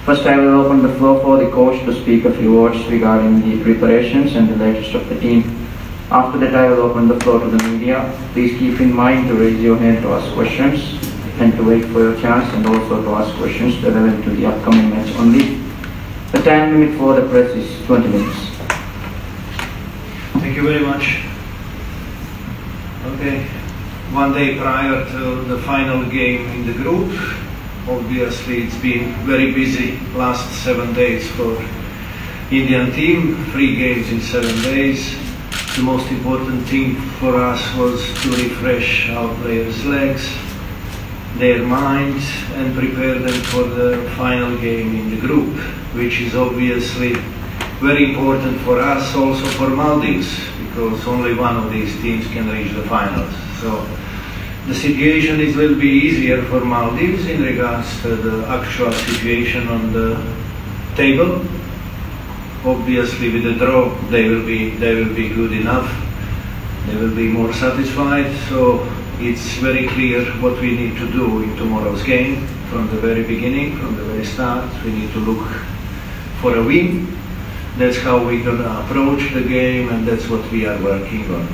First, I will open the floor for the coach to speak a few words regarding the preparations and the latest of the team. After that, I will open the floor to the media. Please keep in mind to raise your hand to ask questions and to wait for your chance, and also to ask questions relevant to the upcoming match only. The time limit for the press is 20 minutes. Thank you very much. Okay, one day prior to the final game in the group, obviously it's been very busy last 7 days for Indian team, 3 games in 7 days. The most important thing for us was to refresh our players' legs, their minds, and prepare them for the final game in the group, which is obviously very important for us, also for Maldives, because only one of these teams can reach the finals. So the situation is a little bit easier for Maldives in regards to the actual situation on the table. Obviously, with the draw, they will be good enough. They will be more satisfied. So it's very clear what we need to do in tomorrow's game. From the very beginning, from the very start, we need to look for a win. That's how we're gonna approach the game, and that's what we are working on.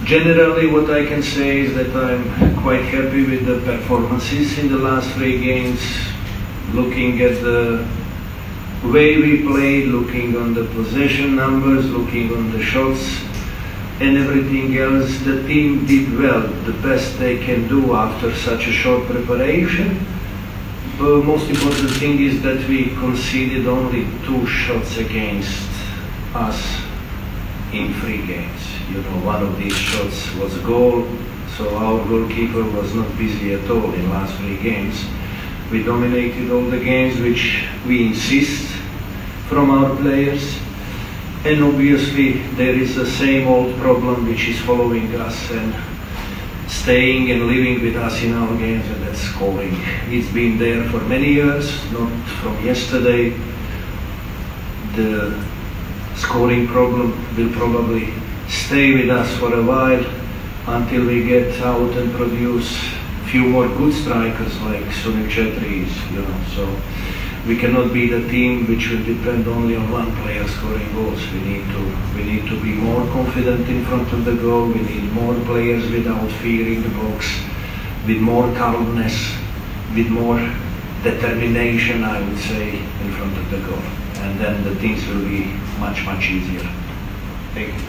Generally, what I can say is that I'm quite happy with the performances in the last 3 games. Looking at the way we played, looking on the possession numbers, looking on the shots and everything else, the team did well, the best they can do after such a short preparation. The most important thing is that we conceded only 2 shots against us in 3 games. You know, one of these shots was a goal, so our goalkeeper was not busy at all in last 3 games. We dominated all the games, which we insist from our players. And obviously there is the same old problem which is following us and staying and living with us in our games, and that's scoring. It's been there for many years, not from yesterday. The scoring problem will probably stay with us for a while until we get out and produce few more good strikers like Sunik Chetri is, you know. So we cannot be the team which will depend only on one player scoring goals. We need to be more confident in front of the goal. We need more players without fear in the box, with more calmness, with more determination, I would say, in front of the goal. And then the things will be much, much easier. Thank you.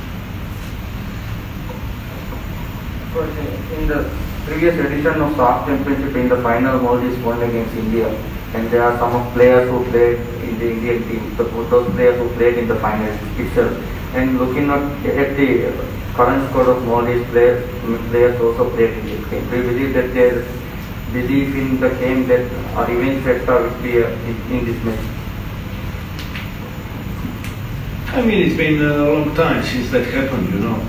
In the previous edition of SAFF Championship, in the final, Maldives won against India, and there are some of players who played in the Indian team, those players who played in the final itself. And looking at the current squad of Maldives players also played in this game. Do you believe that their belief in the game that a revenge factor will be in this match? I mean, it's been a long time since that happened, you know.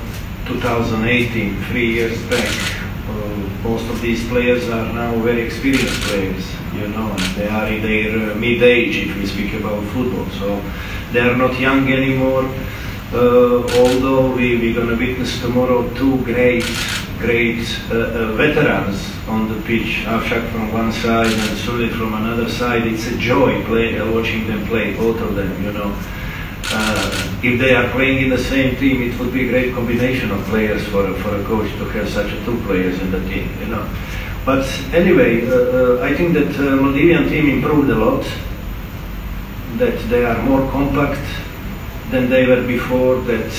2018, 3 years back. Most of these players are now very experienced players, you know, and they are in their mid-age if we speak about football. So they are not young anymore. Although we're going to witness tomorrow 2 great veterans on the pitch, Afshak from one side and Sulit from another side. It's a joy watching them play, both of them, you know. If they are playing in the same team, it would be a great combination of players for a coach to have such 2 players in the team, you know. But anyway, I think that Maldivian team improved a lot, that they are more compact than they were before, that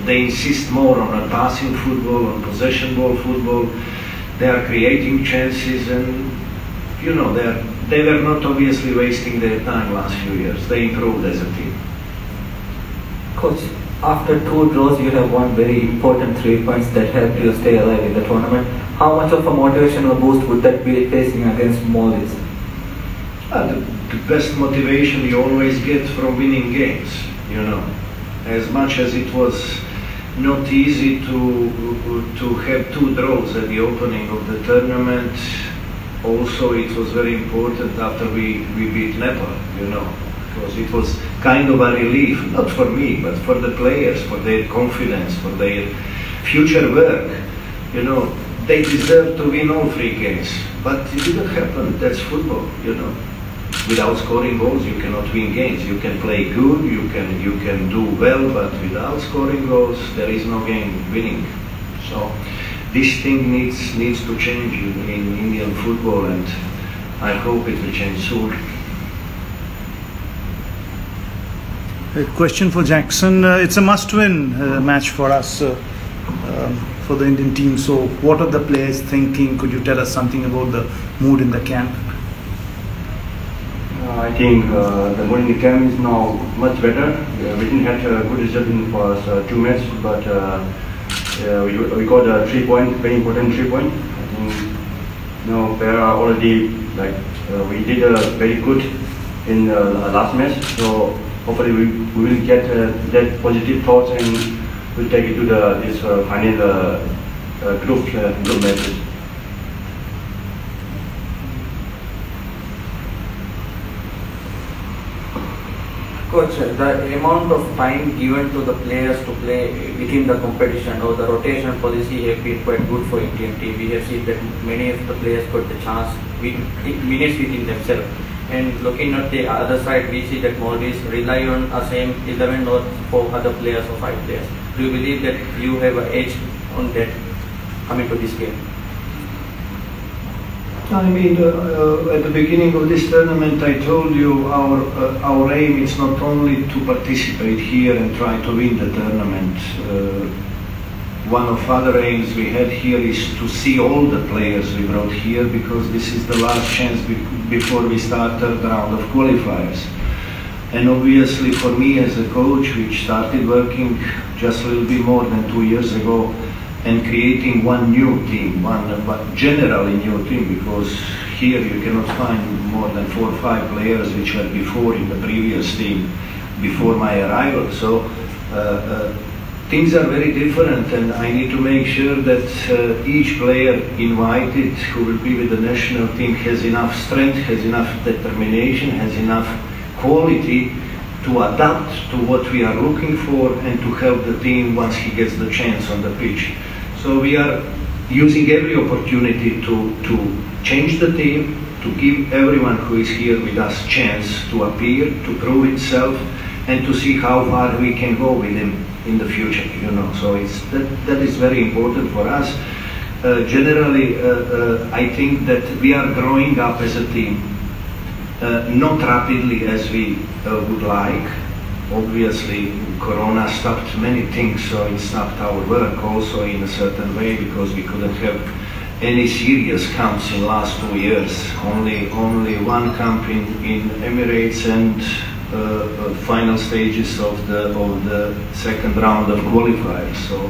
they insist more on a passing football, on possession ball football. They are creating chances, and you know, they were not obviously wasting their time last few years. They improved as a team. Coach, after 2 draws, you have won very important 3 points that helped you stay alive in the tournament. How much of a motivational boost would that be facing against Maldives? The best motivation you always get from winning games, you know. As much as it was not easy to have 2 draws at the opening of the tournament, also it was very important after we beat Nepal, you know. Because it was kind of a relief, not for me, but for the players, for their confidence, for their future work. You know, they deserve to win all 3 games, but it didn't happen. That's football, you know. without scoring goals you cannot win games. You can play good, you can do well, but without scoring goals there is no game winning. So this thing needs to change in Indian football, and I hope it will change soon. A question for Jackson. It's a must-win match for us, for the Indian team. So what are the players thinking? Could you tell us something about the mood in the camp? I think the mood in the camp is now much better. We didn't have a good result in the first 2 matches, but we got 3 points, very important 3 points. I think we are already we did very good in the last match. So hopefully we will get that positive thoughts and we'll take it to this final group matches. Coach, the amount of time given to the players to play within the competition or the rotation policy have been quite good for Indian team. We have seen that many of the players got the chance with minutes within themselves. And looking at the other side, we see that Maldives rely on a same 11 or 4 other players or 5 players. Do you believe that you have an edge on that coming to this game? I mean, at the beginning of this tournament, I told you our aim is not only to participate here and try to win the tournament. One of other aims we had here is to see all the players we brought here, because this is the last chance before we start third round of qualifiers. And obviously for me as a coach, which started working just a little bit more than 2 years ago, and creating one new team, one generally new team, because here you cannot find more than 4 or 5 players which were before in the previous team, before my arrival. So things are very different, and I need to make sure that each player invited who will be with the national team has enough strength, has enough determination, has enough quality to adapt to what we are looking for and to help the team once he gets the chance on the pitch. So we are using every opportunity to change the team, to give everyone who is here with us chance to appear, to prove itself, and to see how far we can go with him in the future. You know, so that is very important for us. Generally, I think that we are growing up as a team, not rapidly as we would like. Obviously, Corona stopped many things, so it stopped our work also in a certain way, because we couldn't have any serious camps in last 2 years. Only one camp in Emirates and final stages of the second round of qualifiers. So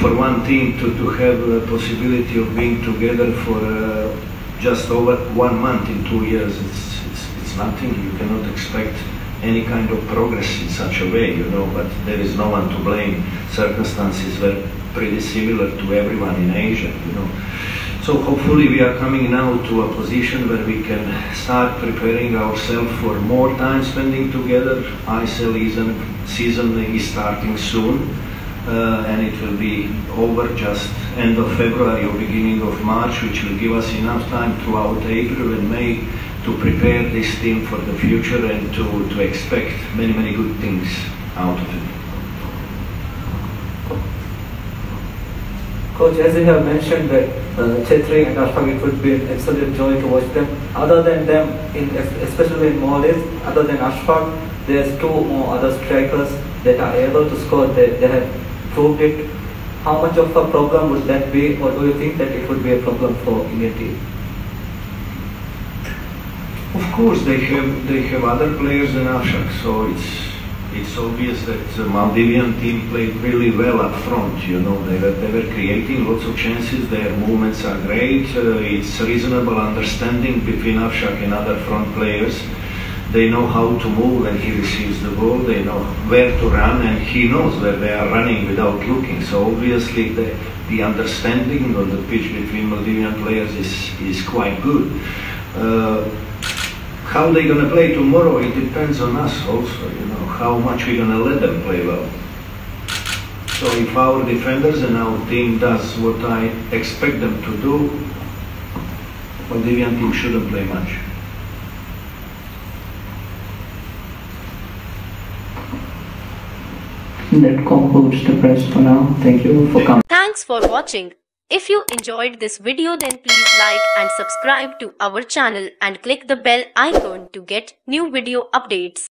for one team to have a possibility of being together for just over 1 month in 2 years, it's nothing. You cannot expect any kind of progress in such a way, you know, but there is no one to blame. Circumstances were pretty similar to everyone in Asia, you know. So hopefully we are coming now to a position where we can start preparing ourselves for more time spending together. ISL season is starting soon, and it will be over just end of February or beginning of March, which will give us enough time throughout April and May to prepare this team for the future and to expect many good things out of it. Coach, as you have mentioned that Chetri and Ashfaq, it would be an absolute joy to watch them. Other than them, especially in Maldives, other than Ashfaq, there's 2 more other strikers that are able to score. They have proved it. How much of a problem would that be, or do you think that it would be a problem for Indian team? Of course, they have other players than Ashfaq, so it's obvious that the Maldivian team played really well up front. You know, they were creating lots of chances. Their movements are great. It's reasonable understanding between Ashfaq and other front players. They know how to move when he receives the ball. They know where to run, and he knows where they are running without looking. So obviously the understanding on the pitch between Maldivian players is quite good. How they're going to play tomorrow, it depends on us also, you know, how much we're going to let them play well. So if our defenders and our team does what I expect them to do, Maldivian team shouldn't play much. that concludes the press for now. Thank you for coming. Thanks for watching. If you enjoyed this video, then please like and subscribe to our channel and click the bell icon to get new video updates.